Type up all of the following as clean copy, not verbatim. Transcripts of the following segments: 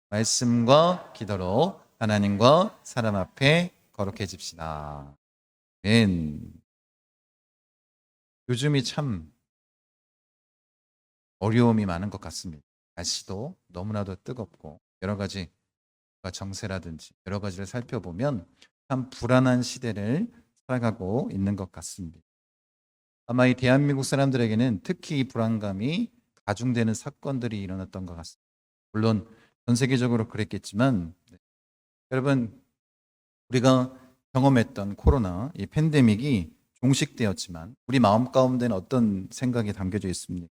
말씀과 기도로 하나님과 사람 앞에 거룩해집시다. 아멘. 요즘이 참 어려움이 많은 것 같습니다. 날씨도 너무나도 뜨겁고 여러 가지 정세라든지 여러 가지를 살펴보면 참 불안한 시대를 살아가고 있는 것 같습니다. 아마 이 대한민국 사람들에게는 특히 이 불안감이 가중되는 사건들이 일어났던 것 같습니다. 물론 전 세계적으로 그랬겠지만 여러분, 우리가 경험했던 코로나 이 팬데믹이 종식되었지만 우리 마음 가운데는 어떤 생각이 담겨져 있습니까?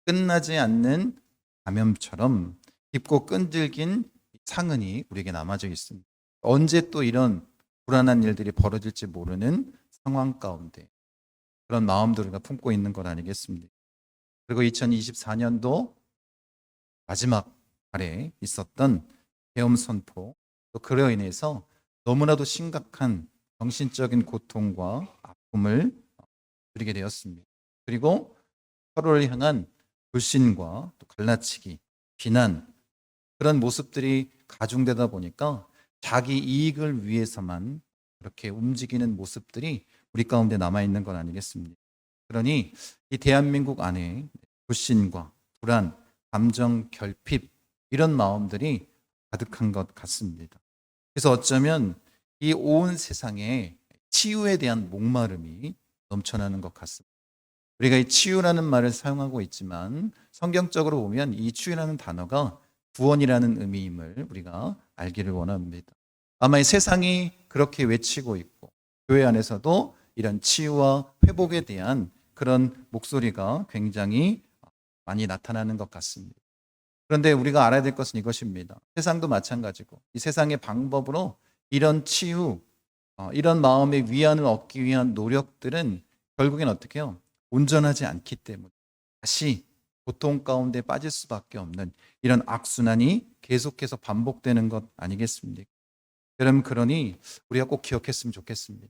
끝나지 않는 감염처럼 깊고 끈질긴 상흔이 우리에게 남아져 있습니다. 언제 또 이런 불안한 일들이 벌어질지 모르는 상황 가운데 그런 마음들을 우리가 품고 있는 것 아니겠습니까? 그리고 2024년도 마지막 달에 있었던 계엄 선포, 또 그로 인해서 너무나도 심각한 정신적인 고통과 아픔을 누리게 되었습니다. 그리고 서로를 향한 불신과 또 갈라치기, 비난, 그런 모습들이 가중되다 보니까 자기 이익을 위해서만 그렇게 움직이는 모습들이 우리 가운데 남아있는 건 아니겠습니까? 그러니 이 대한민국 안에 불신과 불안, 감정 결핍, 이런 마음들이 가득한 것 같습니다. 그래서 어쩌면 이 온 세상에 치유에 대한 목마름이 넘쳐나는 것 같습니다. 우리가 이 치유라는 말을 사용하고 있지만 성경적으로 보면 이 치유라는 단어가 구원이라는 의미임을 우리가 알기를 원합니다. 아마 이 세상이 그렇게 외치고 있고 교회 안에서도 이런 치유와 회복에 대한 그런 목소리가 굉장히 많이 나타나는 것 같습니다. 그런데 우리가 알아야 될 것은 이것입니다. 세상도 마찬가지고 이 세상의 방법으로 이런 치유, 이런 마음의 위안을 얻기 위한 노력들은 결국엔 어떻게 해요? 온전하지 않기 때문에 다시 고통 가운데 빠질 수밖에 없는 이런 악순환이 계속해서 반복되는 것 아니겠습니까? 여러분, 그러니 우리가 꼭 기억했으면 좋겠습니다.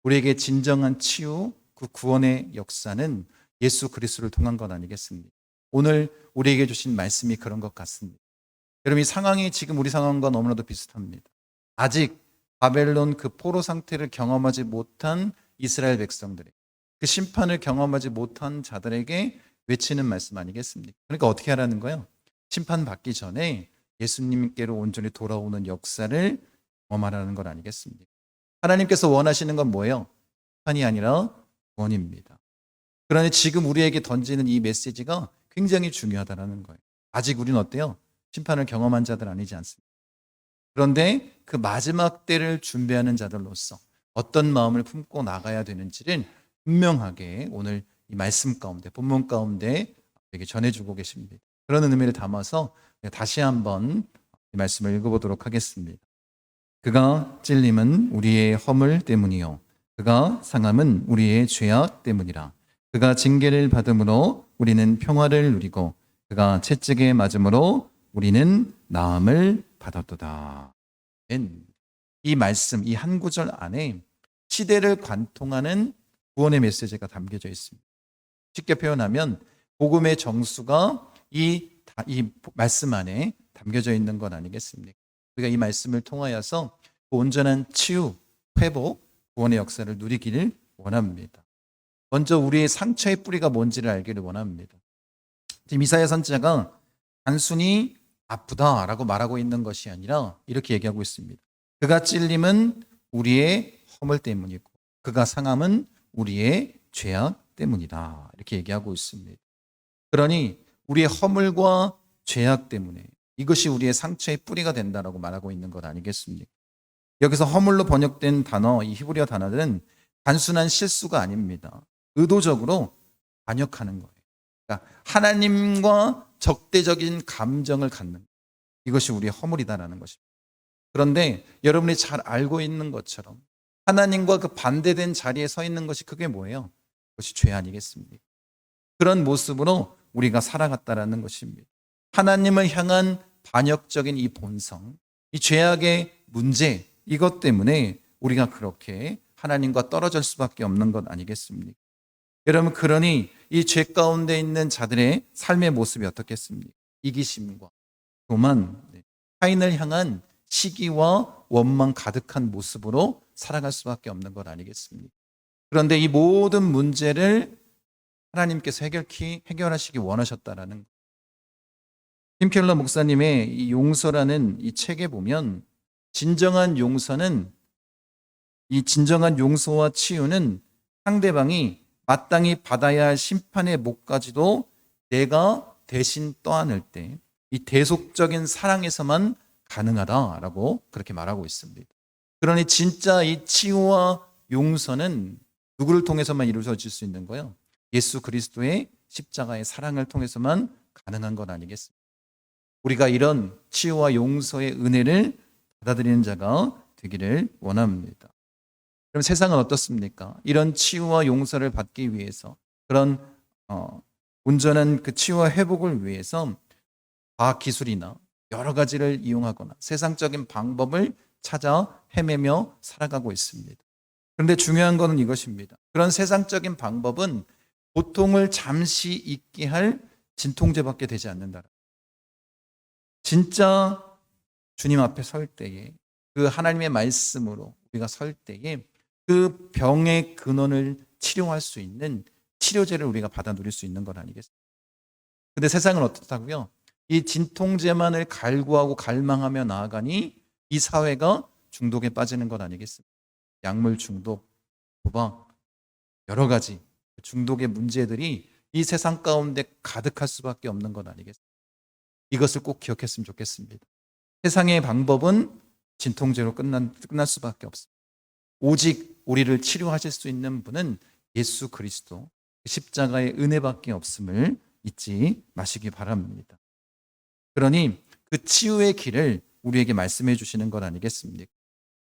우리에게 진정한 치유, 그 구원의 역사는 예수 그리스도를 통한 것 아니겠습니까? 오늘 우리에게 주신 말씀이 그런 것 같습니다. 여러분, 이 상황이 지금 우리 상황과 너무나도 비슷합니다. 아직 바벨론 그 포로 상태를 경험하지 못한 이스라엘 백성들에게, 그 심판을 경험하지 못한 자들에게 외치는 말씀 아니겠습니까? 그러니까 어떻게 하라는 거예요? 심판받기 전에 예수님께로 온전히 돌아오는 역사를 경험하라는 것 아니겠습니까? 하나님께서 원하시는 건 뭐예요? 심판이 아니라 구원입니다. 그러니 지금 우리에게 던지는 이 메시지가 굉장히 중요하다는 거예요. 아직 우리는 어때요? 심판을 경험한 자들 아니지 않습니까? 그런데 그 마지막 때를 준비하는 자들로서 어떤 마음을 품고 나가야 되는지를 분명하게 오늘 이 말씀 가운데, 본문 가운데 되게 전해주고 계십니다. 그런 의미를 담아서 다시 한번 이 말씀을 읽어보도록 하겠습니다. 그가 찔림은 우리의 허물 때문이요 그가 상함은 우리의 죄악 때문이라. 그가 징계를 받음으로 우리는 평화를 누리고 그가 채찍에 맞음으로 우리는 나음을 받았도다. 이 말씀, 이 한 구절 안에 시대를 관통하는 구원의 메시지가 담겨져 있습니다. 쉽게 표현하면 복음의 정수가 이 말씀 안에 담겨져 있는 것 아니겠습니까? 우리가 이 말씀을 통하여서 온전한 치유, 회복, 구원의 역사를 누리기를 원합니다. 먼저 우리의 상처의 뿌리가 뭔지를 알기를 원합니다. 지금 이사야 선지자가 단순히 아프다라고 말하고 있는 것이 아니라 이렇게 얘기하고 있습니다. 그가 찔림은 우리의 허물 때문이고 그가 상함은 우리의 죄악 때문이다. 이렇게 얘기하고 있습니다. 그러니 우리의 허물과 죄악 때문에 이것이 우리의 상처의 뿌리가 된다라고 말하고 있는 것 아니겠습니까? 여기서 허물로 번역된 단어, 이 히브리어 단어들은 단순한 실수가 아닙니다. 의도적으로 반역하는 거예요. 그러니까 하나님과 적대적인 감정을 갖는 것. 이것이 우리의 허물이다라는 것입니다. 그런데 여러분이 잘 알고 있는 것처럼 하나님과 그 반대된 자리에 서 있는 것이 그게 뭐예요? 그것이 죄 아니겠습니까? 그런 모습으로 우리가 살아갔다라는 것입니다. 하나님을 향한 반역적인 이 본성, 이 죄악의 문제, 이것 때문에 우리가 그렇게 하나님과 떨어질 수밖에 없는 것 아니겠습니까? 여러분, 그러니 이 죄 가운데 있는 자들의 삶의 모습이 어떻겠습니까? 이기심과 교만, 타인을 향한 시기와 원망 가득한 모습으로 살아갈 수밖에 없는 것 아니겠습니까? 그런데 이 모든 문제를 하나님께서 해결하시기 원하셨다라는 것. 팀켈러 목사님의 이 용서라는 이 책에 보면 진정한 용서와 치유는 상대방이 마땅히 받아야 할 심판의 목까지도 내가 대신 떠안을 때 이 대속적인 사랑에서만 가능하다라고 그렇게 말하고 있습니다. 그러니 진짜 이 치유와 용서는 누구를 통해서만 이루어질 수 있는 거예요? 예수 그리스도의 십자가의 사랑을 통해서만 가능한 것 아니겠습니까? 우리가 이런 치유와 용서의 은혜를 받아들이는 자가 되기를 원합니다. 그럼 세상은 어떻습니까? 이런 치유와 용서를 받기 위해서, 그런 온전한 그 치유와 회복을 위해서 과학기술이나 여러 가지를 이용하거나 세상적인 방법을 찾아 헤매며 살아가고 있습니다. 그런데 중요한 것은 이것입니다. 그런 세상적인 방법은 고통을 잠시 잊게 할 진통제밖에 되지 않는다. 진짜 주님 앞에 설 때에, 그 하나님의 말씀으로 우리가 설 때에 그 병의 근원을 치료할 수 있는 치료제를 우리가 받아 누릴 수 있는 것 아니겠습니까? 근데 세상은 어떻다고요? 이 진통제만을 갈구하고 갈망하며 나아가니 이 사회가 중독에 빠지는 것 아니겠습니까? 약물 중독, 도박, 여러 가지 중독의 문제들이 이 세상 가운데 가득할 수밖에 없는 것 아니겠습니까? 이것을 꼭 기억했으면 좋겠습니다. 세상의 방법은 진통제로 끝날 수밖에 없습니다. 오직 우리를 치료하실 수 있는 분은 예수 그리스도 십자가의 은혜밖에 없음을 잊지 마시기 바랍니다. 그러니 그 치유의 길을 우리에게 말씀해 주시는 것 아니겠습니까?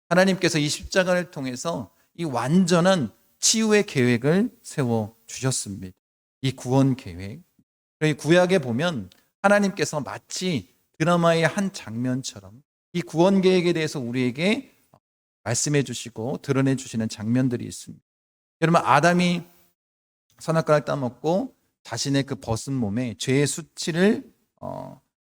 하나님께서 이 십자가를 통해서 이 완전한 치유의 계획을 세워 주셨습니다. 이 구원 계획. 구약에 보면 하나님께서 마치 드라마의 한 장면처럼 이 구원 계획에 대해서 우리에게 말씀해 주시고 드러내 주시는 장면들이 있습니다. 여러분, 아담이 선악과를 따먹고 자신의 그 벗은 몸에 죄의 수치를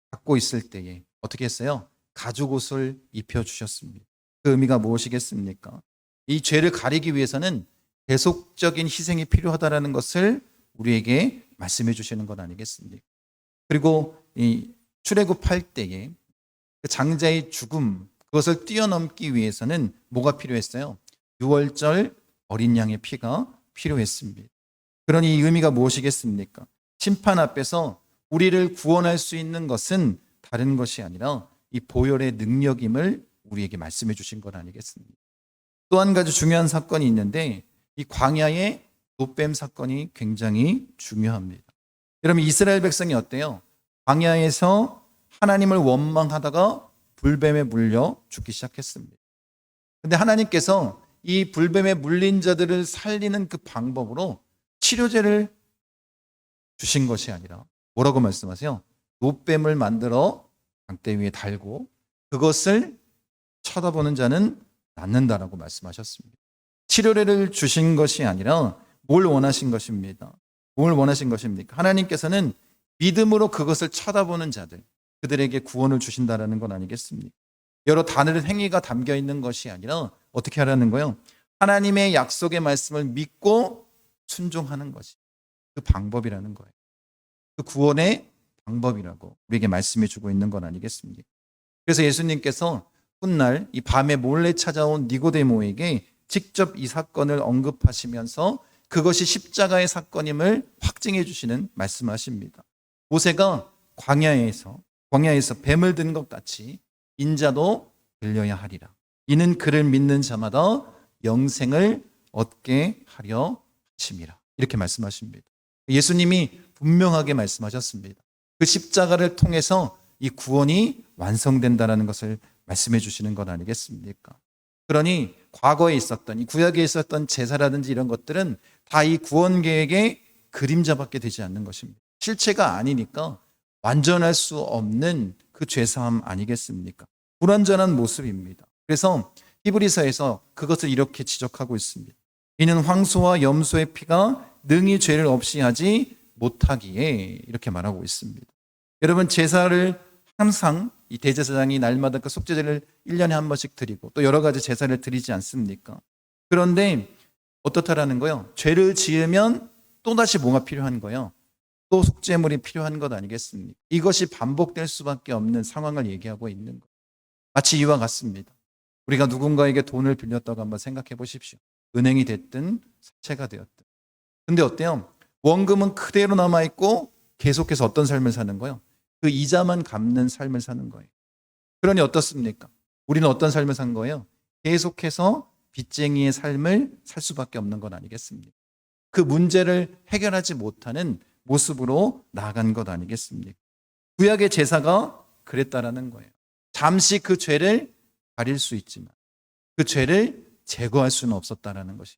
갖고 있을 때에 어떻게 했어요? 가죽옷을 입혀주셨습니다. 그 의미가 무엇이겠습니까? 이 죄를 가리기 위해서는 계속적인 희생이 필요하다는 것을 우리에게 말씀해 주시는 것 아니겠습니까? 그리고 이 출애굽할 때에 그 장자의 죽음, 그것을 뛰어넘기 위해서는 뭐가 필요했어요? 유월절 어린 양의 피가 필요했습니다. 그러니 이 의미가 무엇이겠습니까? 심판 앞에서 우리를 구원할 수 있는 것은 다른 것이 아니라 이 보혈의 능력임을 우리에게 말씀해 주신 것 아니겠습니까? 또 한 가지 중요한 사건이 있는데 이 광야의 노뱀 사건이 굉장히 중요합니다. 여러분, 이스라엘 백성이 어때요? 광야에서 하나님을 원망하다가 불뱀에 물려 죽기 시작했습니다. 그런데 하나님께서 이 불뱀에 물린 자들을 살리는 그 방법으로 치료제를 주신 것이 아니라 뭐라고 말씀하세요? 노뱀을 만들어 강대 위에 달고 그것을 쳐다보는 자는 낫는다라고 말씀하셨습니다. 치료제를 주신 것이 아니라 뭘 원하신 것입니다. 뭘 원하신 것입니까? 하나님께서는 믿음으로 그것을 쳐다보는 자들, 그들에게 구원을 주신다라는 건 아니겠습니까? 여러 단어의 행위가 담겨 있는 것이 아니라 어떻게 하라는 거예요? 하나님의 약속의 말씀을 믿고 순종하는 것이 그 방법이라는 거예요. 그 구원의 방법이라고 우리에게 말씀해 주고 있는 건 아니겠습니까? 그래서 예수님께서 훗날 이 밤에 몰래 찾아온 니고데모에게 직접 이 사건을 언급하시면서 그것이 십자가의 사건임을 확증해 주시는 말씀하십니다. 모세가 광야에서 뱀을 든 것 같이 인자도 들려야 하리라. 이는 그를 믿는 자마다 영생을 얻게 하려 하심이라. 이렇게 말씀하십니다. 예수님이 분명하게 말씀하셨습니다. 그 십자가를 통해서 이 구원이 완성된다는 것을 말씀해 주시는 것 아니겠습니까? 그러니 과거에 있었던 이 구약에 있었던 제사라든지 이런 것들은 다 이 구원 계획의 그림자밖에 되지 않는 것입니다. 실체가 아니니까 완전할 수 없는 그 죄사함 아니겠습니까? 불완전한 모습입니다. 그래서 히브리서에서 그것을 이렇게 지적하고 있습니다. 이는 황소와 염소의 피가 능히 죄를 없이 하지 못하기에 이렇게 말하고 있습니다. 여러분, 제사를 항상 이 대제사장이 날마다 그 속죄제를 1년에 한 번씩 드리고 또 여러 가지 제사를 드리지 않습니까? 그런데 어떻다라는 거요? 죄를 지으면 또다시 뭐가 필요한 거요? 또 속죄물이 필요한 것 아니겠습니까? 이것이 반복될 수밖에 없는 상황을 얘기하고 있는 거예요. 마치 이와 같습니다. 우리가 누군가에게 돈을 빌렸다고 한번 생각해 보십시오. 은행이 됐든 사채가 되었든. 근데 어때요? 원금은 그대로 남아있고 계속해서 어떤 삶을 사는 거예요? 그 이자만 갚는 삶을 사는 거예요. 그러니 어떻습니까? 우리는 어떤 삶을 산 거예요? 계속해서 빚쟁이의 삶을 살 수밖에 없는 건 아니겠습니까? 그 문제를 해결하지 못하는 모습으로 나아간 것 아니겠습니까? 구약의 제사가 그랬다라는 거예요. 잠시 그 죄를 가릴 수 있지만 그 죄를 제거할 수는 없었다라는 것이.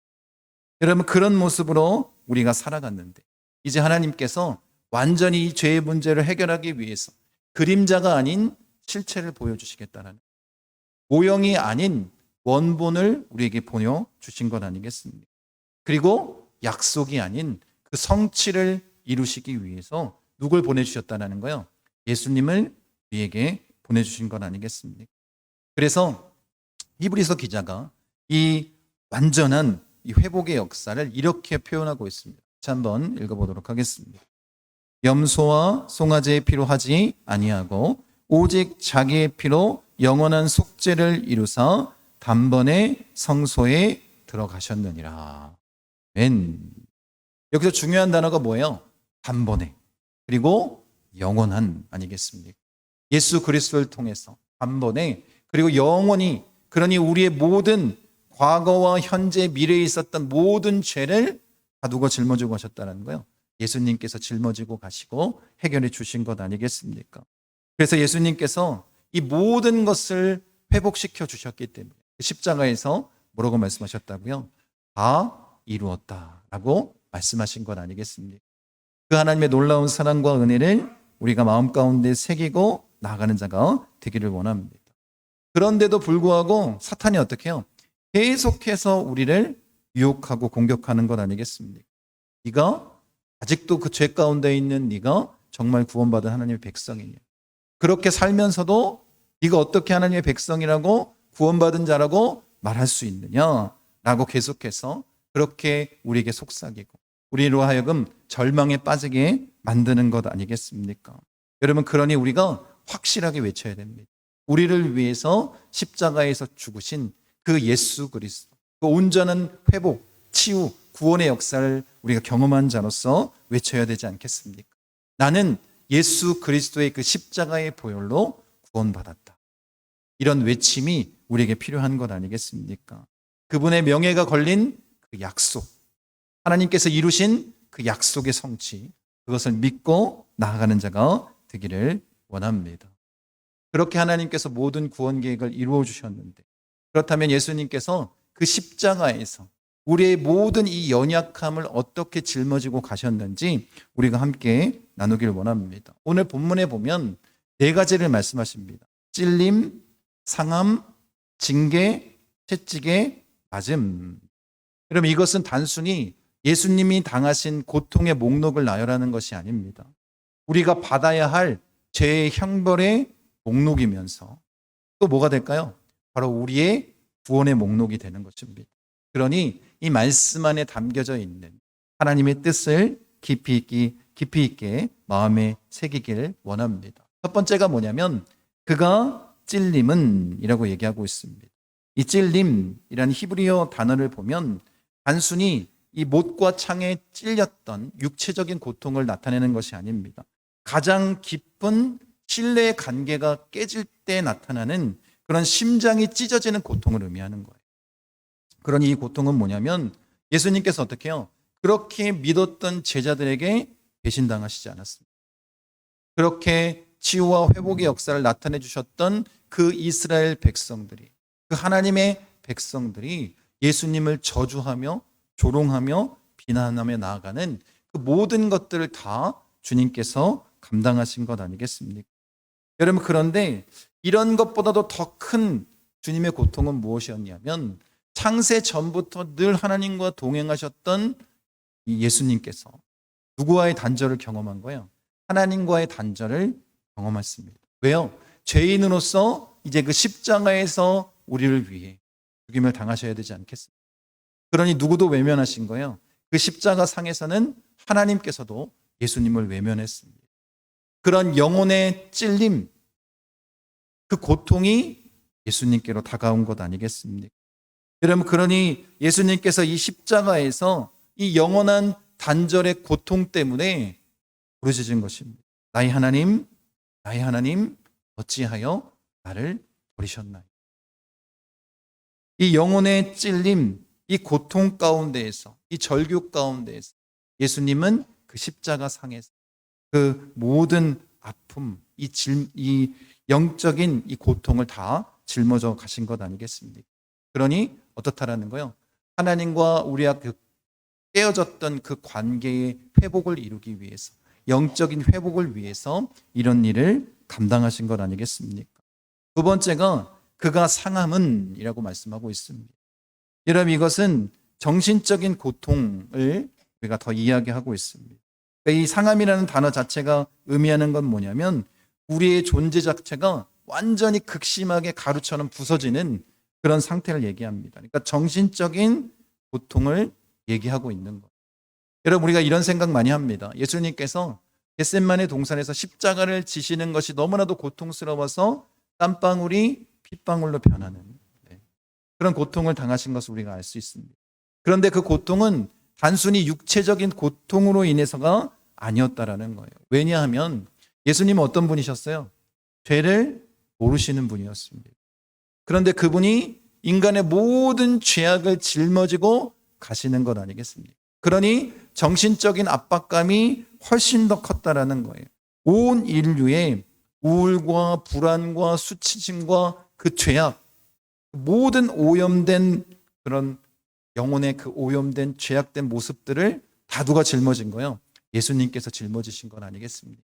여러분, 그런 모습으로 우리가 살아갔는데 이제 하나님께서 완전히 이 죄의 문제를 해결하기 위해서 그림자가 아닌 실체를 보여주시겠다는, 모형이 아닌 원본을 우리에게 보여주신 것 아니겠습니까? 그리고 약속이 아닌 그 성취를 이루시기 위해서 누굴 보내주셨다는 거예요? 예수님을 우리에게 보내주신 것 아니겠습니까? 그래서 히브리서 기자가 이 완전한 이 회복의 역사를 이렇게 표현하고 있습니다. 자, 한번 읽어보도록 하겠습니다. 염소와 송아지의 피로 하지 아니하고 오직 자기의 피로 영원한 속죄를 이루사 단번에 성소에 들어가셨느니라. 맨. 여기서 중요한 단어가 뭐예요? 단번에. 그리고 영원한 아니겠습니까? 예수 그리스도를 통해서 단번에 그리고 영원히, 그러니 우리의 모든 과거와 현재 미래에 있었던 모든 죄를 다 누가 짊어지고 가셨다는 거예요? 예수님께서 짊어지고 가시고 해결해 주신 것 아니겠습니까? 그래서 예수님께서 이 모든 것을 회복시켜 주셨기 때문에 십자가에서 뭐라고 말씀하셨다고요? 다 이루었다라고 말씀하신 것 아니겠습니까? 그 하나님의 놀라운 사랑과 은혜를 우리가 마음 가운데 새기고 나아가는 자가 되기를 원합니다. 그런데도 불구하고 사탄이 어떻게 해요? 계속해서 우리를 유혹하고 공격하는 것 아니겠습니까? 네가 아직도 그 죄 가운데 있는 네가 정말 구원받은 하나님의 백성이냐? 그렇게 살면서도 네가 어떻게 하나님의 백성이라고 구원받은 자라고 말할 수 있느냐? 라고 계속해서 그렇게 우리에게 속삭이고 우리로 하여금 절망에 빠지게 만드는 것 아니겠습니까? 여러분, 그러니 우리가 확실하게 외쳐야 됩니다. 우리를 위해서 십자가에서 죽으신 그 예수 그리스도, 그 온전한 회복, 치유, 구원의 역사를 우리가 경험한 자로서 외쳐야 되지 않겠습니까? 나는 예수 그리스도의 그 십자가의 보혈로 구원받았다. 이런 외침이 우리에게 필요한 것 아니겠습니까? 그분의 명예가 걸린 그 약속, 하나님께서 이루신 그 약속의 성취, 그것을 믿고 나아가는 자가 되기를 원합니다. 그렇게 하나님께서 모든 구원 계획을 이루어 주셨는데, 그렇다면 예수님께서 그 십자가에서 우리의 모든 이 연약함을 어떻게 짊어지고 가셨는지 우리가 함께 나누길 원합니다. 오늘 본문에 보면 4가지를 말씀하십니다. 찔림, 상함, 징계, 채찍에 맞음. 여러분, 이것은 단순히 예수님이 당하신 고통의 목록을 나열하는 것이 아닙니다. 우리가 받아야 할 죄의 형벌의 목록이면서 또 뭐가 될까요? 바로 우리의 구원의 목록이 되는 것입니다. 그러니 이 말씀 안에 담겨져 있는 하나님의 뜻을 깊이 있게 마음에 새기길 원합니다. 첫 번째가 뭐냐면 그가 찔림은 이라고 얘기하고 있습니다. 이 찔림이라는 히브리어 단어를 보면 단순히 이 못과 창에 찔렸던 육체적인 고통을 나타내는 것이 아닙니다. 가장 깊은 신뢰의 관계가 깨질 때 나타나는 그런 심장이 찢어지는 고통을 의미하는 거예요. 그러니 이 고통은 뭐냐면 예수님께서 어떻게 해요? 그렇게 믿었던 제자들에게 배신당하시지 않았습니다. 그렇게 치유와 회복의 역사를 나타내 주셨던 그 이스라엘 백성들이, 그 하나님의 백성들이 예수님을 저주하며 조롱하며 비난하며 나아가는 그 모든 것들을 다 주님께서 감당하신 것 아니겠습니까? 여러분, 그런데 이런 것보다도 더 큰 주님의 고통은 무엇이었냐면 창세 전부터 늘 하나님과 동행하셨던 이 예수님께서 누구와의 단절을 경험한 거예요? 하나님과의 단절을 경험했습니다. 왜요? 죄인으로서 이제 그 십자가에서 우리를 위해 죽임을 당하셔야 되지 않겠습니까? 그러니 누구도 외면하신 거예요. 그 십자가 상에서는 하나님께서도 예수님을 외면했습니다. 그런 영혼의 찔림, 그 고통이 예수님께로 다가온 것 아니겠습니까? 여러분, 그러니 예수님께서 이 십자가에서 이 영원한 단절의 고통 때문에 부르짖은 것입니다. 나의 하나님, 나의 하나님, 어찌하여 나를 버리셨나요? 이 영혼의 찔림, 이 고통 가운데에서, 이 절규 가운데에서 예수님은 그 십자가 상에서 그 모든 아픔, 이 영적인 이 고통을 다 짊어져 가신 것 아니겠습니까? 그러니 어떻다라는 거요? 하나님과 우리와 그 깨어졌던 그 관계의 회복을 이루기 위해서, 영적인 회복을 위해서 이런 일을 감당하신 것 아니겠습니까? 두 번째가 그가 상함은이라고 말씀하고 있습니다. 여러분, 이것은 정신적인 고통을 우리가 더 이야기하고 있습니다. 이 상함이라는 단어 자체가 의미하는 건 뭐냐면 우리의 존재 자체가 완전히 극심하게 가루처럼 부서지는 그런 상태를 얘기합니다. 그러니까 정신적인 고통을 얘기하고 있는 것. 여러분, 우리가 이런 생각 많이 합니다. 예수님께서 겟세마네 동산에서 십자가를 지시는 것이 너무나도 고통스러워서 땀방울이 핏방울로 변하는 그런 고통을 당하신 것을 우리가 알 수 있습니다. 그런데 그 고통은 단순히 육체적인 고통으로 인해서가 아니었다라는 거예요. 왜냐하면 예수님은 어떤 분이셨어요? 죄를 모르시는 분이었습니다. 그런데 그분이 인간의 모든 죄악을 짊어지고 가시는 것 아니겠습니까? 그러니 정신적인 압박감이 훨씬 더 컸다라는 거예요. 온 인류의 우울과 불안과 수치심과 그 죄악, 모든 오염된 그런 영혼의 그 오염된 죄악된 모습들을 다 누가 짊어진 거예요? 예수님께서 짊어지신 건 아니겠습니까?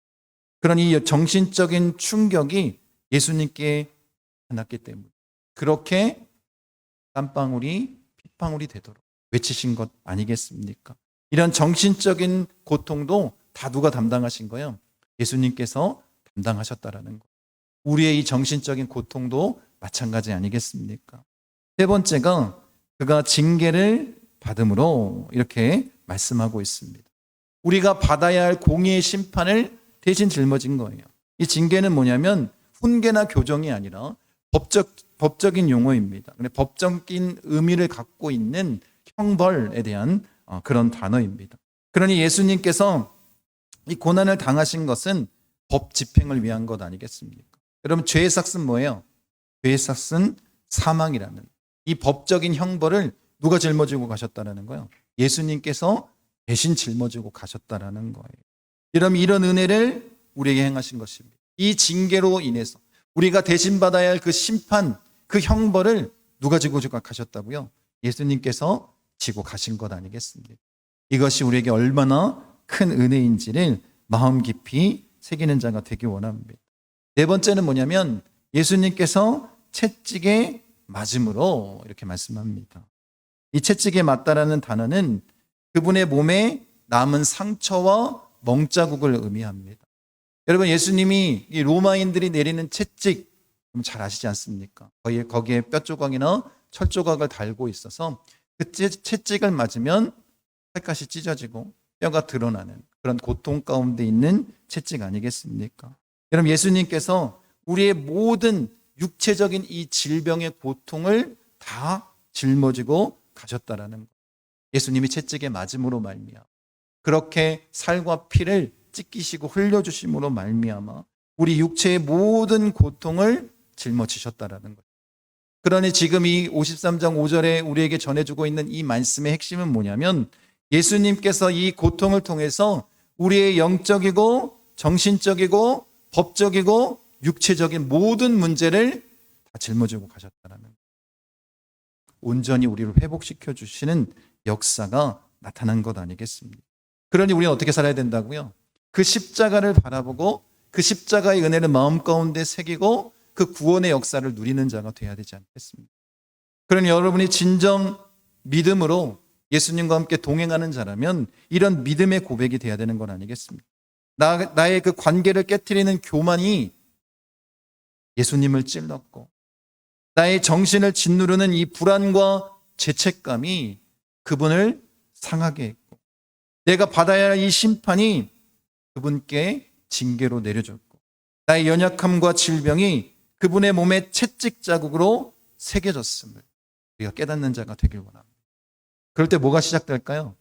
그러니 정신적인 충격이 예수님께 났기 때문에 그렇게 땀방울이 핏방울이 되도록 외치신 것 아니겠습니까? 이런 정신적인 고통도 다 누가 담당하신 거예요? 예수님께서 담당하셨다라는 거. 우리의 이 정신적인 고통도 마찬가지 아니겠습니까? 세 번째가 그가 징계를 받음으로 이렇게 말씀하고 있습니다. 우리가 받아야 할 공의의 심판을 대신 짊어진 거예요. 이 징계는 뭐냐면 훈계나 교정이 아니라 법적인 용어입니다. 법적인 의미를 갖고 있는 형벌에 대한 그런 단어입니다. 그러니 예수님께서 이 고난을 당하신 것은 법 집행을 위한 것 아니겠습니까? 여러분, 죄의 삭은 뭐예요? 죄의 삭은 사망이라는 이 법적인 형벌을 누가 짊어지고 가셨다는 거예요? 예수님께서 대신 짊어지고 가셨다는 거예요. 여러분, 이런 은혜를 우리에게 행하신 것입니다. 이 징계로 인해서 우리가 대신 받아야 할 그 심판, 그 형벌을 누가 지고 가셨다고요? 예수님께서 지고 가신 것 아니겠습니까? 이것이 우리에게 얼마나 큰 은혜인지를 마음 깊이 새기는 자가 되기 원합니다. 네 번째는 뭐냐면 예수님께서 채찍에 맞음으로 이렇게 말씀합니다. 이 채찍에 맞다라는 단어는 그분의 몸에 남은 상처와 멍자국을 의미합니다. 여러분, 예수님이 이 로마인들이 내리는 채찍 잘 아시지 않습니까? 거기에 뼈 조각이나 철 조각을 달고 있어서 그 채찍을 맞으면 살갗이 찢어지고 뼈가 드러나는 그런 고통 가운데 있는 채찍 아니겠습니까? 여러분, 예수님께서 우리의 모든 육체적인 이 질병의 고통을 다 짊어지고 가셨다라는 것. 예수님이 채찍에 맞음으로 말미암아 그렇게 살과 피를 찢기시고 흘려주심으로 말미암아 우리 육체의 모든 고통을 짊어지셨다라는 것. 그러니 지금 이 53장 5절에 우리에게 전해주고 있는 이 말씀의 핵심은 뭐냐면 예수님께서 이 고통을 통해서 우리의 영적이고 정신적이고 법적이고 육체적인 모든 문제를 다 짊어지고 가셨다라는 거예요. 온전히 우리를 회복시켜 주시는 역사가 나타난 것 아니겠습니까? 그러니 우리는 어떻게 살아야 된다고요? 그 십자가를 바라보고 그 십자가의 은혜를 마음 가운데 새기고 그 구원의 역사를 누리는 자가 되어야 되지 않겠습니까? 그러니 여러분이 진정 믿음으로 예수님과 함께 동행하는 자라면 이런 믿음의 고백이 되어야 되는 건 아니겠습니까? 나의 그 관계를 깨트리는 교만이 예수님을 찔렀고 나의 정신을 짓누르는 이 불안과 죄책감이 그분을 상하게 했고 내가 받아야 할 이 심판이 그분께 징계로 내려졌고 나의 연약함과 질병이 그분의 몸에 채찍 자국으로 새겨졌음을 우리가 깨닫는 자가 되길 원합니다. 그럴 때 뭐가 시작될까요?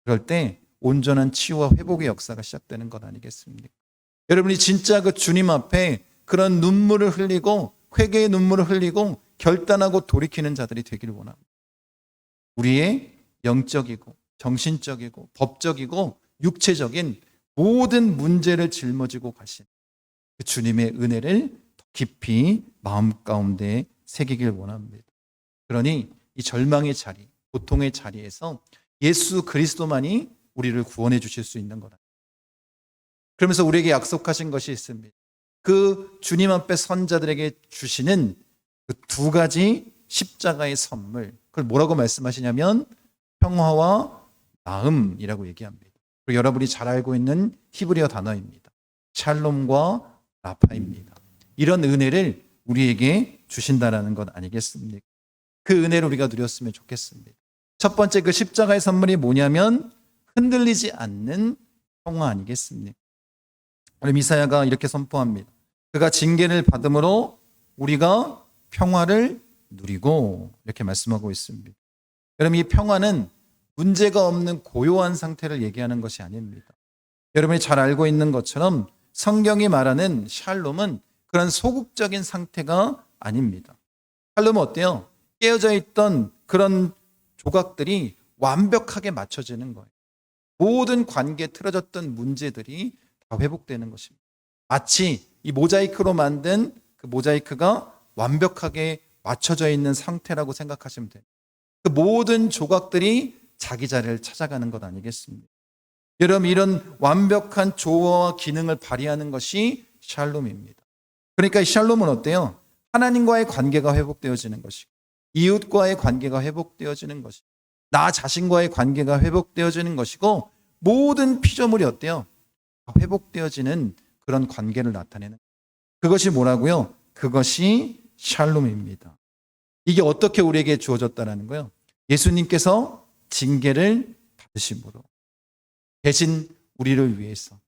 그럴 때 온전한 치유와 회복의 역사가 시작되는 것 아니겠습니까? 여러분이 진짜 그 주님 앞에 그런 눈물을 흘리고 회개의 눈물을 흘리고 결단하고 돌이키는 자들이 되기를 원합니다. 우리의 영적이고 정신적이고 법적이고 육체적인 모든 문제를 짊어지고 가신 그 주님의 은혜를 깊이 마음 가운데 새기길 원합니다. 그러니 이 절망의 자리, 고통의 자리에서 예수 그리스도만이 우리를 구원해 주실 수 있는 거다. 그러면서 우리에게 약속하신 것이 있습니다. 그 주님 앞에 선 자들에게 주시는 그 두 가지 십자가의 선물, 그걸 뭐라고 말씀하시냐면 평화와 나음이라고 얘기합니다. 그리고 여러분이 잘 알고 있는 히브리어 단어입니다. 샬롬과 라파입니다. 이런 은혜를 우리에게 주신다라는 것 아니겠습니까? 그 은혜를 우리가 누렸으면 좋겠습니다. 첫 번째 그 십자가의 선물이 뭐냐면 흔들리지 않는 평화 아니겠습니까? 이사야가 이렇게 선포합니다. 그가 징계를 받음으로 우리가 평화를 누리고 이렇게 말씀하고 있습니다. 여러분 이 평화는 문제가 없는 고요한 상태를 얘기하는 것이 아닙니다. 여러분이 잘 알고 있는 것처럼 성경이 말하는 샬롬은 그런 소극적인 상태가 아닙니다. 샬롬은 어때요? 깨어져 있던 그런 조각들이 완벽하게 맞춰지는 거예요. 모든 관계에 틀어졌던 문제들이 다 회복되는 것입니다. 마치 이 모자이크로 만든 그 모자이크가 완벽하게 맞춰져 있는 상태라고 생각하시면 돼요. 그 모든 조각들이 자기 자리를 찾아가는 것 아니겠습니까? 여러분 이런 완벽한 조화와 기능을 발휘하는 것이 샬롬입니다. 그러니까 이 샬롬은 어때요? 하나님과의 관계가 회복되어지는 것이고 이웃과의 관계가 회복되어지는 것이고 나 자신과의 관계가 회복되어지는 것이고 모든 피조물이 어때요? 회복되어지는 그런 관계를 나타내는 그것이 뭐라고요? 그것이 샬롬입니다. 이게 어떻게 우리에게 주어졌다는 거예요? 예수님께서 징계를 받으심으로 대신 우리를 위해서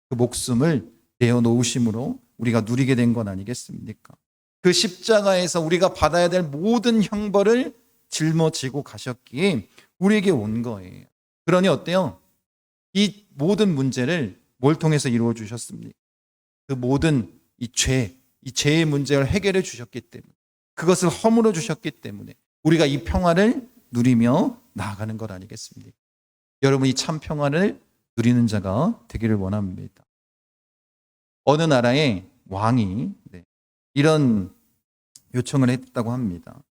그 목숨을 내어놓으심으로 우리가 누리게 된 건 아니겠습니까? 그 십자가에서 우리가 받아야 될 모든 형벌을 짊어지고 가셨기에 우리에게 온 거예요. 그러니 어때요? 이 모든 문제를 뭘 통해서 이루어 주셨습니까? 그 모든 이 죄의 문제를 해결해 주셨기 때문에 그것을 허물어 주셨기 때문에 우리가 이 평화를 누리며 나아가는 것 아니겠습니까? 여러분이 참 평화를 누리는 자가 되기를 원합니다. 어느 나라의 왕이 이런 요청을 했다고 합니다.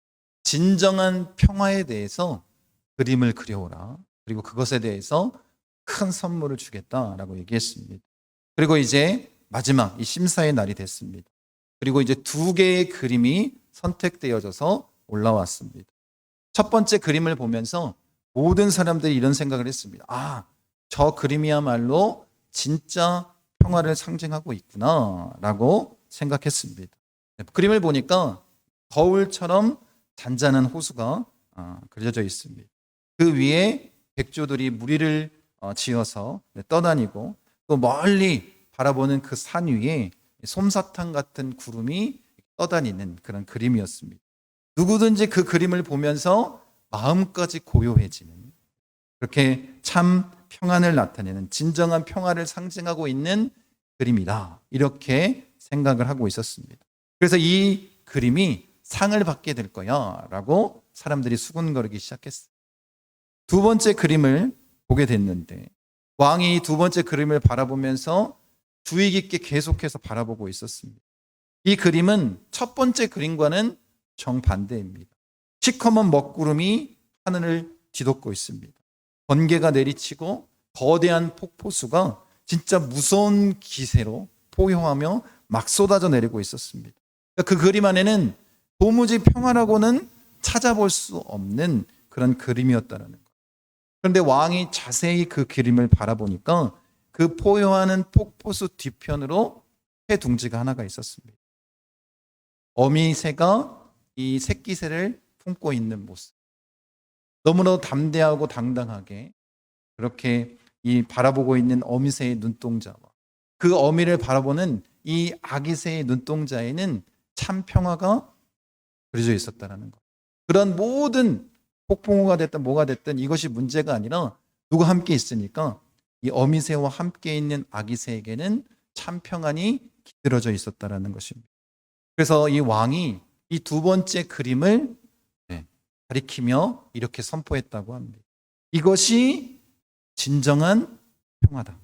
진정한 평화에 대해서 그림을 그려오라. 그리고 그것에 대해서 큰 선물을 주겠다라고 얘기했습니다. 그리고 이제 마지막 이 심사의 날이 됐습니다. 그리고 이제 두 개의 그림이 선택되어져서 올라왔습니다. 첫 번째 그림을 보면서 모든 사람들이 이런 생각을 했습니다. 아, 저 그림이야말로 진짜 평화를 상징하고 있구나라고 생각했습니다. 그림을 보니까 거울처럼 잔잔한 호수가 그려져 있습니다. 그 위에 백조들이 무리를 지어서 떠다니고 또 멀리 바라보는 그 산 위에 솜사탕 같은 구름이 떠다니는 그런 그림이었습니다. 누구든지 그 그림을 보면서 마음까지 고요해지는 그렇게 참 평안을 나타내는 진정한 평화를 상징하고 있는 그림이다. 이렇게 생각을 하고 있었습니다. 그래서 이 그림이 상을 받게 될 거야 라고 사람들이 수군거리기 시작했어요. 두 번째 그림을 보게 됐는데 왕이 두 번째 그림을 바라보면서 주의 깊게 계속해서 바라보고 있었습니다. 이 그림은 첫 번째 그림과는 정반대입니다. 시커먼 먹구름이 하늘을 뒤덮고 있습니다. 번개가 내리치고 거대한 폭포수가 진짜 무서운 기세로 포효하며 막 쏟아져 내리고 있었습니다. 그 그림 안에는 도무지 평화라고는 찾아볼 수 없는 그런 그림이었다는 거예요. 그런데 왕이 자세히 그 그림을 바라보니까 그 포효하는 폭포수 뒤편으로 해 둥지가 하나가 있었습니다. 어미새가 이 새끼새를 품고 있는 모습. 너무나도 담대하고 당당하게 그렇게 이 바라보고 있는 어미새의 눈동자와 그 어미를 바라보는 이 아기새의 눈동자에는 참 평화가 그려져 있었다는 것. 그런 모든 폭풍우가 됐든 뭐가 됐든 이것이 문제가 아니라 누가 함께 있으니까 이 어미새와 함께 있는 아기새에게는 참 평안이 깃들어져 있었다는 것입니다. 그래서 이 왕이 이 두 번째 그림을 가리키며 이렇게 선포했다고 합니다. 이것이 진정한 평화다.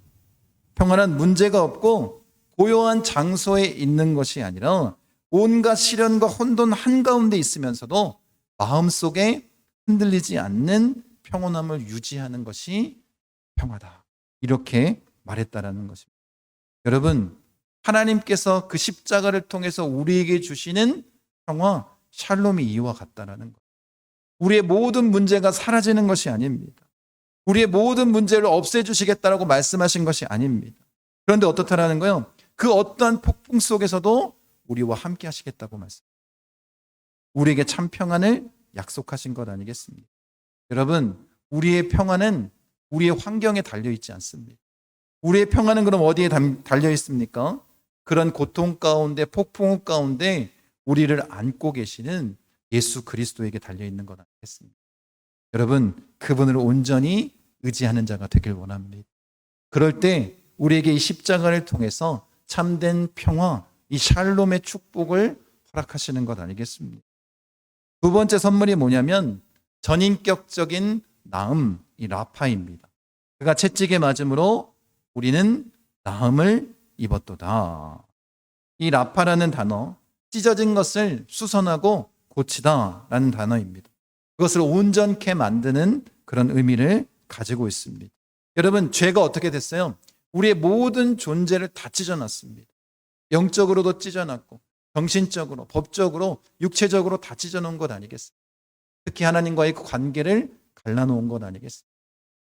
평화는 문제가 없고 고요한 장소에 있는 것이 아니라 온갖 시련과 혼돈 한가운데 있으면서도 마음속에 흔들리지 않는 평온함을 유지하는 것이 평화다. 이렇게 말했다라는 것입니다. 여러분, 하나님께서 그 십자가를 통해서 우리에게 주시는 평화, 샬롬이 이와 같다라는 것. 우리의 모든 문제가 사라지는 것이 아닙니다. 우리의 모든 문제를 없애주시겠다라고 말씀하신 것이 아닙니다. 그런데 어떻다라는 거요? 그 어떠한 폭풍 속에서도 우리와 함께 하시겠다고 말씀. 우리에게 참 평안을 약속하신 것 아니겠습니까? 여러분, 우리의 평안은 우리의 환경에 달려있지 않습니다. 우리의 평안은 그럼 어디에 달려있습니까? 그런 고통 가운데, 폭풍 가운데 우리를 안고 계시는 예수 그리스도에게 달려있는 것 아니겠습니까? 여러분, 그분을 온전히 의지하는 자가 되길 원합니다. 그럴 때 우리에게 이 십자가를 통해서 참된 평화, 이 샬롬의 축복을 허락하시는 것 아니겠습니까? 두 번째 선물이 뭐냐면 전인격적인 나음, 이 라파입니다. 그가 채찍에 맞음으로 우리는 나음을 입었도다. 이 라파라는 단어, 찢어진 것을 수선하고 고치다라는 단어입니다. 그것을 온전케 만드는 그런 의미를 가지고 있습니다. 여러분, 죄가 어떻게 됐어요? 우리의 모든 존재를 다 찢어놨습니다. 영적으로도 찢어놨고 정신적으로, 법적으로, 육체적으로 다 찢어놓은 것 아니겠습니까? 특히 하나님과의 그 관계를 갈라놓은 것 아니겠습니까?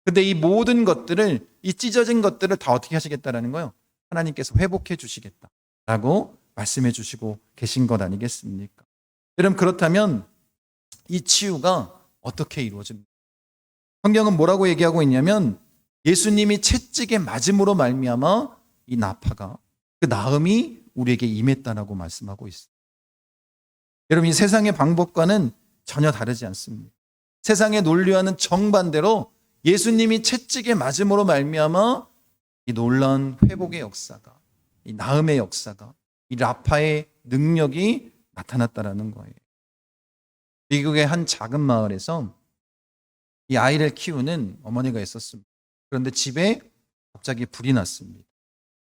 근데 이 모든 것들을, 이 찢어진 것들을 다 어떻게 하시겠다라는 거예요? 하나님께서 회복해 주시겠다라고 말씀해 주시고 계신 것 아니겠습니까? 여러분, 그렇다면 이 치유가 어떻게 이루어집니까? 성경은 뭐라고 얘기하고 있냐면 예수님이 채찍에 맞음으로 말미암아 이 나파가, 그 나음이 우리에게 임했다라고 말씀하고 있어요. 여러분, 이 세상의 방법과는 전혀 다르지 않습니다. 세상의 논리와는 정반대로 예수님이 채찍에 맞음으로 말미암아 이 놀라운 회복의 역사가, 이 나음의 역사가, 이 라파의 능력이 나타났다라는 거예요. 미국의 한 작은 마을에서 이 아이를 키우는 어머니가 있었습니다. 그런데 집에 갑자기 불이 났습니다.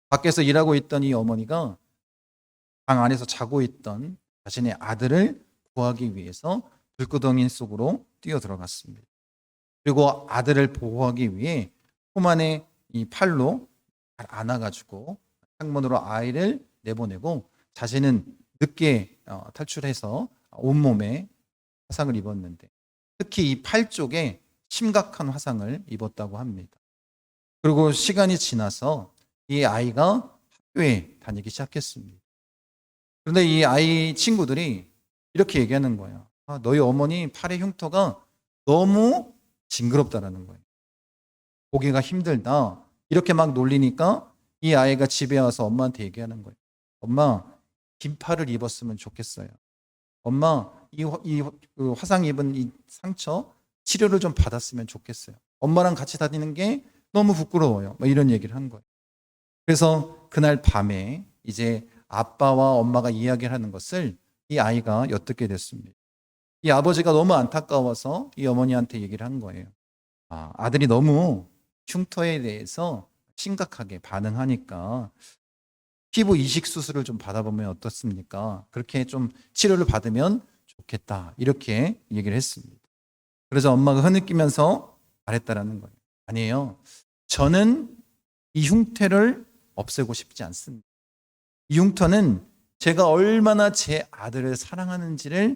밖에서 일하고 있던 이 어머니가 방 안에서 자고 있던 자신의 아들을 구하기 위해서 불구덩이 속으로 뛰어 들어갔습니다. 그리고 아들을 보호하기 위해 품 안에 이 팔로 안아가지고 창문으로 아이를 내보내고 자신은 늦게 탈출해서 온몸에 화상을 입었는데 특히 이 팔 쪽에 심각한 화상을 입었다고 합니다. 그리고 시간이 지나서 이 아이가 학교에 다니기 시작했습니다. 그런데 이 아이 친구들이 이렇게 얘기하는 거예요. 너희 어머니 팔의 흉터가 너무 징그럽다라는 거예요. 보기가 힘들다. 이렇게 막 놀리니까 이 아이가 집에 와서 엄마한테 얘기하는 거예요. 엄마, 긴 팔을 입었으면 좋겠어요. 엄마, 그 화상 입은 이 상처 치료를 좀 받았으면 좋겠어요. 엄마랑 같이 다니는 게 너무 부끄러워요. 이런 얘기를 한 거예요. 그래서 그날 밤에 이제 아빠와 엄마가 이야기를 하는 것을 이 아이가 엿듣게 됐습니다. 이 아버지가 너무 안타까워서 이 어머니한테 얘기를 한 거예요. 아들이 너무 흉터에 대해서 심각하게 반응하니까 피부 이식 수술을 좀 받아보면 어떻습니까? 그렇게 좀 치료를 받으면 좋겠다. 이렇게 얘기를 했습니다. 그래서 엄마가 흐느끼면서 말했다라는 거예요. 아니에요. 저는 이 흉터를 없애고 싶지 않습니다. 이 흉터는 제가 얼마나 제 아들을 사랑하는지를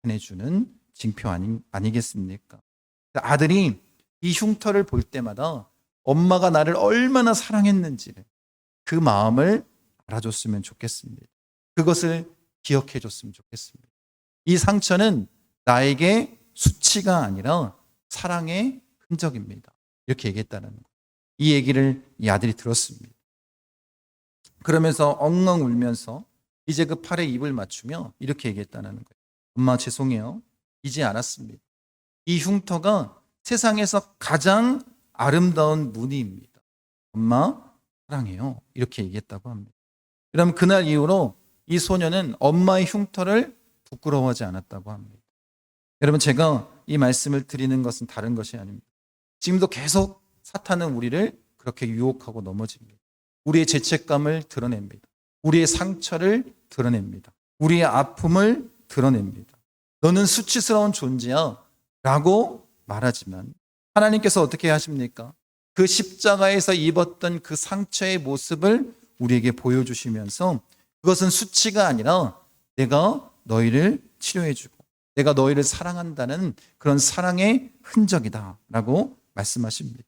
전해주는 징표 아니겠습니까? 아들이 이 흉터를 볼 때마다 엄마가 나를 얼마나 사랑했는지를 그 마음을 알아줬으면 좋겠습니다. 그것을 기억해 줬으면 좋겠습니다. 이 상처는 나에게 수치가 아니라 사랑의 흔적입니다. 이렇게 얘기했다는 거예요. 이 얘기를 이 아들이 들었습니다. 그러면서 엉엉 울면서 이제 그 팔에 입을 맞추며 이렇게 얘기했다는 거예요. 엄마 죄송해요. 이제 알았습니다. 이 흉터가 세상에서 가장 아름다운 무늬입니다. 엄마 사랑해요. 이렇게 얘기했다고 합니다. 그럼 그날 이후로 이 소녀는 엄마의 흉터를 부끄러워하지 않았다고 합니다. 여러분, 제가 이 말씀을 드리는 것은 다른 것이 아닙니다. 지금도 계속 사탄은 우리를 그렇게 유혹하고 넘어집니다. 우리의 죄책감을 드러냅니다. 우리의 상처를 드러냅니다. 우리의 아픔을 드러냅니다. 너는 수치스러운 존재야 라고 말하지만 하나님께서 어떻게 하십니까? 그 십자가에서 입었던 그 상처의 모습을 우리에게 보여주시면서 그것은 수치가 아니라 내가 너희를 치료해주고 내가 너희를 사랑한다는 그런 사랑의 흔적이다 라고 말씀하십니다.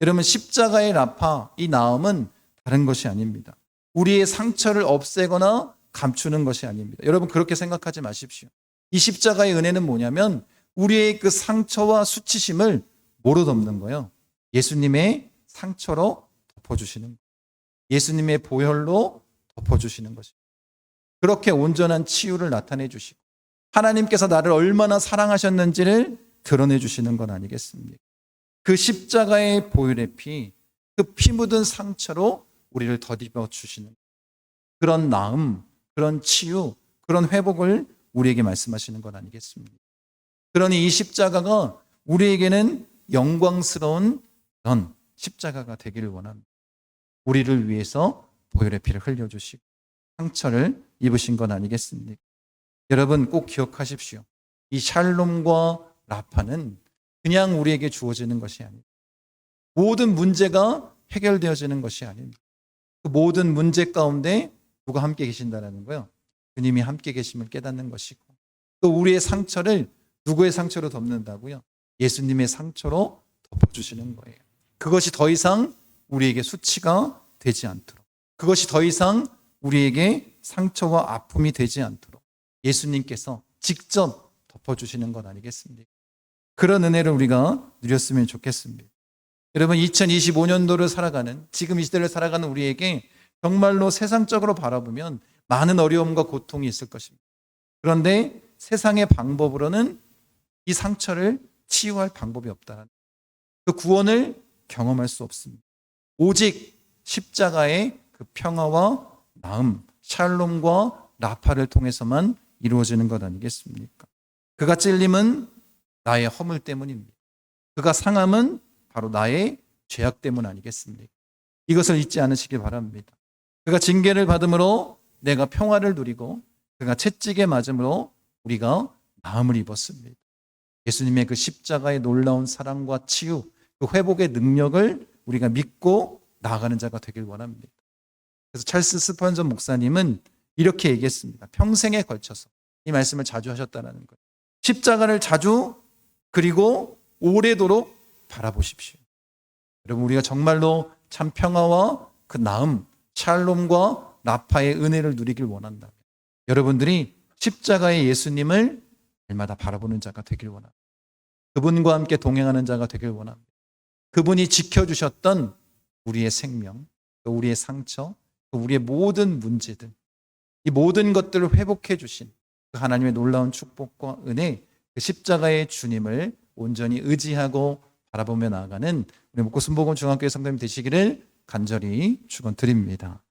여러분, 십자가의 라파, 이 나음은 다른 것이 아닙니다. 우리의 상처를 없애거나 감추는 것이 아닙니다. 여러분, 그렇게 생각하지 마십시오. 이 십자가의 은혜는 뭐냐면 우리의 그 상처와 수치심을 뭐로 덮는 거예요? 예수님의 상처로 덮어주시는 거예요. 예수님의 보혈로 덮어주시는 것입니다. 그렇게 온전한 치유를 나타내 주시고 하나님께서 나를 얼마나 사랑하셨는지를 드러내 주시는 건 아니겠습니까? 그 십자가의 보혈의 피, 그 피 묻은 상처로 우리를 더디어 주시는 그런 나음, 그런 치유, 그런 회복을 우리에게 말씀하시는 건 아니겠습니까? 그러니 이 십자가가 우리에게는 영광스러운 그런 십자가가 되기를 원합니다. 우리를 위해서 보혈의 피를 흘려주시고 상처를 입으신 건 아니겠습니까? 여러분, 꼭 기억하십시오. 이 샬롬과 라파는 그냥 우리에게 주어지는 것이 아닙니다. 모든 문제가 해결되어지는 것이 아닙니다. 그 모든 문제 가운데 누가 함께 계신다는 거예요? 주님이 함께 계심을 깨닫는 것이고, 또 우리의 상처를 누구의 상처로 덮는다고요? 예수님의 상처로 덮어주시는 거예요. 그것이 더 이상 우리에게 수치가 되지 않도록, 그것이 더 이상 우리에게 상처와 아픔이 되지 않도록 예수님께서 직접 덮어주시는 것 아니겠습니까? 그런 은혜를 우리가 누렸으면 좋겠습니다. 여러분, 2025년도를 살아가는, 지금 이 시대를 살아가는 우리에게 정말로 세상적으로 바라보면 많은 어려움과 고통이 있을 것입니다. 그런데 세상의 방법으로는 이 상처를 치유할 방법이 없다는, 그 구원을 경험할 수 없습니다. 오직 십자가의 그 평화와 나음, 샬롬과 라파를 통해서만 이루어지는 것 아니겠습니까? 그가 찔림은 나의 허물 때문입니다. 그가 상함은 바로 나의 죄악 때문 아니겠습니까? 이것을 잊지 않으시길 바랍니다. 그가 징계를 받음으로 내가 평화를 누리고 그가 채찍에 맞음으로 우리가 나음을 입었습니다. 예수님의 그 십자가의 놀라운 사랑과 치유, 그 회복의 능력을 우리가 믿고 나아가는 자가 되길 원합니다. 그래서 찰스 스펀전 목사님은 이렇게 얘기했습니다. 평생에 걸쳐서 이 말씀을 자주 하셨다는 거예요. 십자가를 자주 그리고 오래도록 바라보십시오. 여러분, 우리가 정말로 참 평화와 그 나음, 샬롬과 라파의 은혜를 누리길 원한다면 여러분들이 십자가의 예수님을 날마다 바라보는 자가 되길 원합니다. 그분과 함께 동행하는 자가 되길 원합니다. 그분이 지켜주셨던 우리의 생명, 또 우리의 상처, 또 우리의 모든 문제들, 이 모든 것들을 회복해 주신 그 하나님의 놀라운 축복과 은혜, 그 십자가의 주님을 온전히 의지하고 바라보며 나아가는 우리 목고 순복음 중학교의 성도님 되시기를 간절히 축원드립니다.